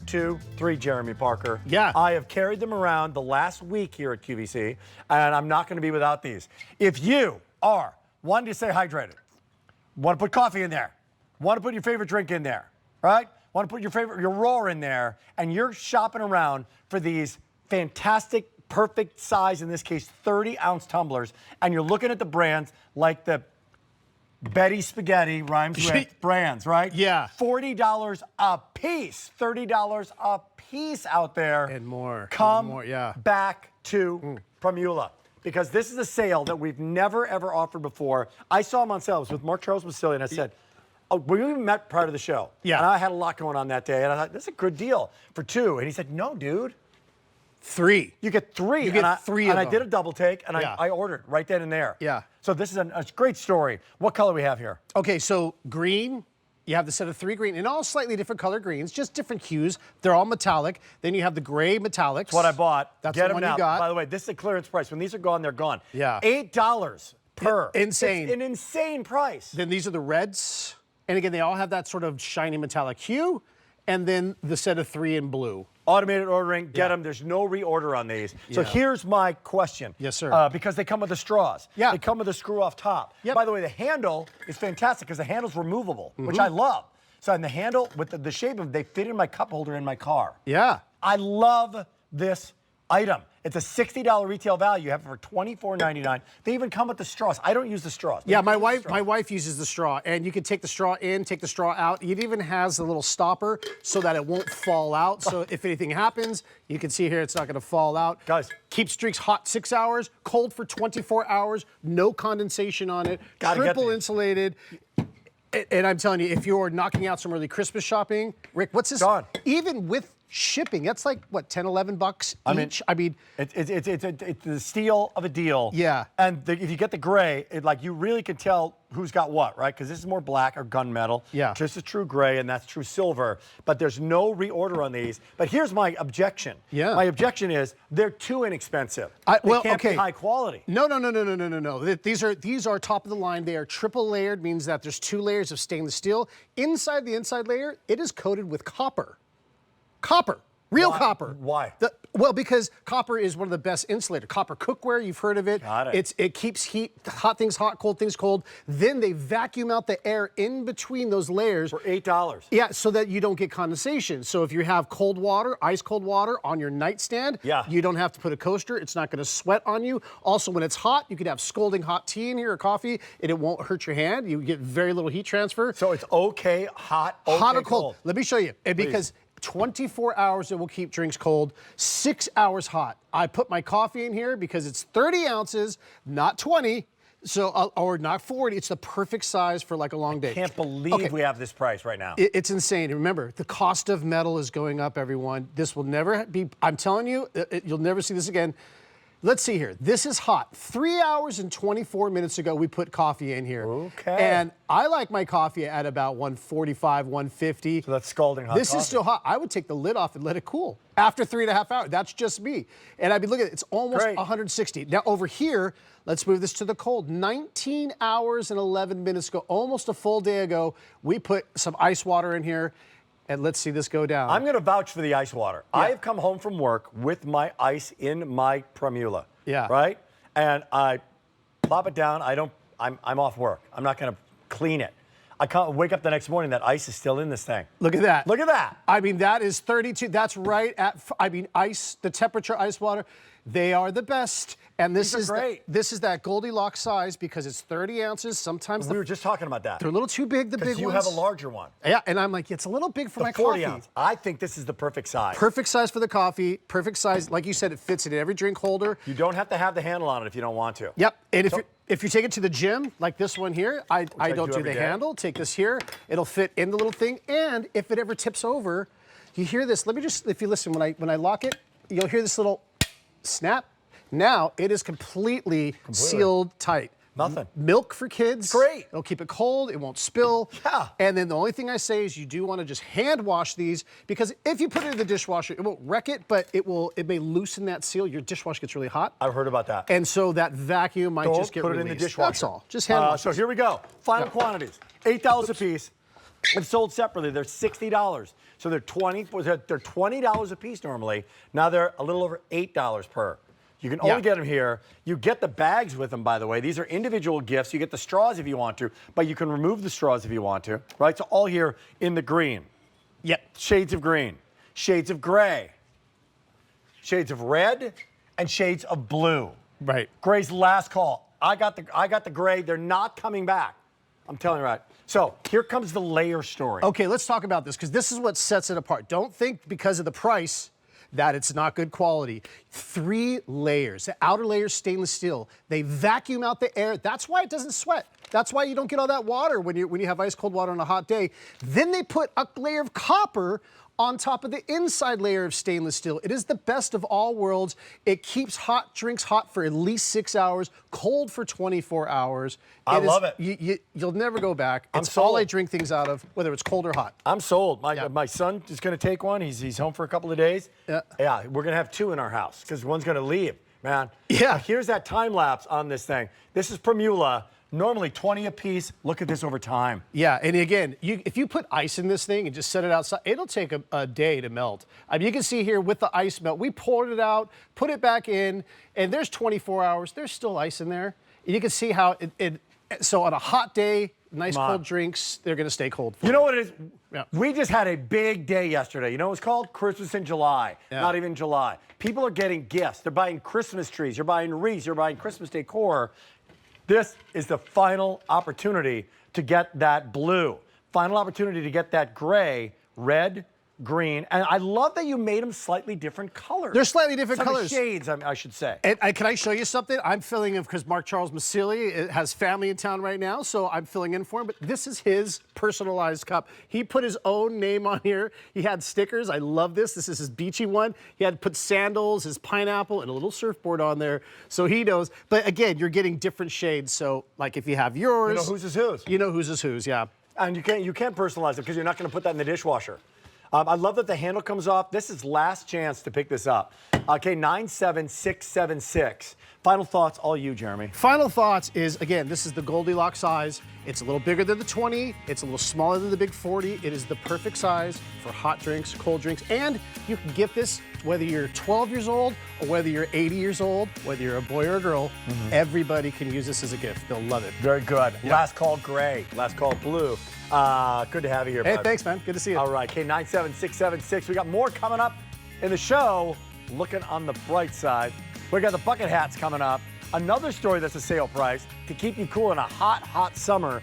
2, 3, Jeremy Parker. Yeah. I have carried them around the last week here at QVC, and I'm not going to be without these. If you are wanting to stay hydrated, want to put coffee in there, want to put your favorite drink in there, right? Want to put your roar in there, and you're shopping around for these fantastic, perfect size, in this case, 30-ounce tumblers, and you're looking at the brands like the Betty Spaghetti rhymes with brands, right? Yeah. $40 a piece, $30 a piece out there. And more. Come and more, yeah. back to Primula, because this is a sale that we've never, ever offered before. I saw them on sale. It was with Mark Charles Basile, and I said, oh, we even met prior to the show. Yeah. And I had a lot going on that day, and I thought, this is a good deal for 2. And he said, no, dude. 3. You get 3. You get 3 of them. And I did a double take, and Yeah. I ordered right then and there. Yeah. So this is a great story. What color we have here? Okay, so green, you have the set of 3 green, and all slightly different color greens, just different hues. They're all metallic. Then you have the gray metallics. That's what I bought. That's Get the them one now. you got. By the way, this is a clearance price. When these are gone, they're gone. Yeah. $8 per. Insane. It's an insane price. Then these are the reds. And again, they all have that sort of shiny metallic hue. And then the set of 3 in blue. Automated ordering, get Yeah. them. There's no reorder on these. So Yeah. here's my question. Yes, sir. Because they come with the straws. Yeah. They come with a screw-off top. Yep. By the way, the handle is fantastic because the handle's removable, which I love. So and the handle, with the shape of, they fit in my cup holder in my car. Yeah. I love this item. It's a $60 retail value. You have it for $24.99. They even come with the straws. I don't use the straws. Yeah, my wife uses the straw, and you can take the straw in, take the straw out. It even has a little stopper so that it won't fall out. So if anything happens, you can see here it's not going to fall out. Guys. Keeps drinks hot 6 hours, cold for 24 hours, no condensation on it, Gotta get triple these. insulated. And I'm telling you, if you're knocking out some early Christmas shopping, Rick, what's this? Gone. Even with shipping, that's like, what, 10, 11 bucks each? I mean, it's the steal of a deal. Yeah. And if you get the gray, you really can tell who's got what, right? Because this is more black or gunmetal. Yeah. This is true gray, and that's true silver. But there's no reorder on these. But here's my objection. Yeah. My objection is they're too inexpensive. Well, they can't okay. be high quality. No. These are top of the line. They are triple layered, means that there's 2 layers of stainless steel. Inside the inside layer, it is coated with copper. Copper. Real copper. Why? Well, because copper is one of the best insulators. Copper cookware, you've heard of it. Got it. It keeps hot things hot, cold things cold. Then they vacuum out the air in between those layers. For $8. Yeah, so that you don't get condensation. So if you have cold water, ice cold water on your nightstand, you don't have to put a coaster. It's not going to sweat on you. Also, when it's hot, you could have scalding hot tea in here or coffee, and it won't hurt your hand. You get very little heat transfer. So it's okay, hot, okay, hot or cold. cold. Let me show you. And because 24 hours it will keep drinks cold, 6 hours hot. I put my coffee in here because it's 30 ounces, not 20, so or not 40. It's the perfect size for like a long day. I can't believe we have this price right now. It's insane. And remember, the cost of metal is going up, everyone. This will never be, I'm telling you, you'll never see this again. Let's see here. This is hot. 3 hours and 24 minutes ago, we put coffee in here. Okay. And I like my coffee at about 145, 150. So that's scalding hot This coffee. is still hot. I would take the lid off and let it cool after 3.5 hours. That's just me. And I'd be looking at it. It's almost Great. 160. Now, over here, let's move this to the cold. 19 hours and 11 minutes ago, almost a full day ago, we put some ice water in here. And let's see this go down. I'm going to vouch for the ice water. Yeah. I have come home from work with my ice in my Primula. Yeah. Right? And I plop it down. I'm off work. I'm not going to clean it. I can't wake up the next morning, that ice is still in this thing. Look at that. Look at that. I mean, that is 32. That's right at, ice, the temperature ice water. They are the best. And this These are great. this is that Goldilocks size because it's 30 ounces. Sometimes We were just talking about that. they're a little too big, the big ones. You have a larger one. Yeah, and I'm like, it's a little big for my 40 coffee. ounce. I think this is the perfect size. Perfect size for the coffee. Perfect size. Like you said, it fits in every drink holder. You don't have to have the handle on it if you don't want to. Yep. And if you take it to the gym, like this one here, I don't do every the day. handle. Take this here. It'll fit in the little thing. And if it ever tips over, you hear this. Let me just, if you listen, when I lock it, you'll hear this little snap. Now it is completely sealed tight. Nothing. Milk for kids. Great. It'll keep it cold. It won't spill. Yeah. And then the only thing I say is you do want to just hand wash these because if you put it in the dishwasher, it won't wreck it, but it may loosen that seal. Your dishwasher gets really hot. I've heard about that. And so that vacuum might Don't just get put it released. in the dishwasher. That's all. Just hand wash. So here we go. Final quantities. $8 a piece. If sold separately, they're $60. So they're $20 a piece normally. Now they're a little over $8 per. You can only get them here. You get the bags with them, by the way. These are individual gifts. You get the straws if you want to, but you can remove the straws if you want to, right? So all here in the green. Yep. Shades of green, shades of gray, shades of red, and shades of blue. Right. Gray's last call. I got the gray. They're not coming back. I'm telling you right. So here comes the layer story. Okay, let's talk about this because this is what sets it apart. Don't think because of the price that it's not good quality. 3 layers. The outer layer is stainless steel. They vacuum out the air. That's why it doesn't sweat. That's why you don't get all that water when you have ice cold water on a hot day. Then they put a layer of copper on top of the inside layer of stainless steel. It is the best of all worlds. It keeps hot drinks hot for at least 6 hours, cold for 24 hours. I love it. You'll never go back. I'm It's sold. all I drink things out of, whether it's cold or hot. I'm sold. My son is going to take one. He's home for a couple of days. Yeah, we're going to have 2 in our house because one's going to leave, man. Yeah. Now, here's that time lapse on this thing. This is Primula. Normally 20 a piece. Look at this over time. Yeah, and again, if you put ice in this thing and just set it outside, it'll take a day to melt. I mean, you can see here with the ice melt, we poured it out, put it back in, and there's 24 hours. There's still ice in there. And you can see how so on a hot day, nice cold drinks, they're going to stay cold. You know what it is? Yeah. We just had a big day yesterday. You know what it's called? Christmas in July. Yeah. Not even July. People are getting gifts. They're buying Christmas trees. You're buying wreaths. You're buying Christmas decor. This is the final opportunity to get that blue. Final opportunity to get that gray, red, green. And I love that you made them slightly different colors. They're slightly different Some colors. shades, I should say. And can I show you something? I'm filling in because Mark Charles Massili has family in town right now, so I'm filling in for him. But this is his personalized cup. He put his own name on here. He had stickers. I love this. This is his beachy one. He had to put sandals, his pineapple, and a little surfboard on there, so he knows. But again, you're getting different shades. So like if you have yours, You know whose is whose. You know whose is whose. Yeah. And you can't personalize it because you're not going to put that in the dishwasher. I love that the handle comes off. This is last chance to pick this up. Okay, 97676. Final thoughts, all you, Jeremy. Final thoughts is, again, this is the Goldilocks size. It's a little bigger than the 20. It's a little smaller than the big 40. It is the perfect size for hot drinks, cold drinks, and you can gift this whether you're 12 years old or whether you're 80 years old, whether you're a boy or a girl. Everybody can use this as a gift. They'll love it. Very good. Yeah. Last call gray. Last call blue. Good to have you here, Hey, bud. thanks, man. Good to see you. All right, K97676. We got more coming up in the show. Looking on the bright side, we got the bucket hats coming up. Another story that's a sale price to keep you cool in a hot, hot summer.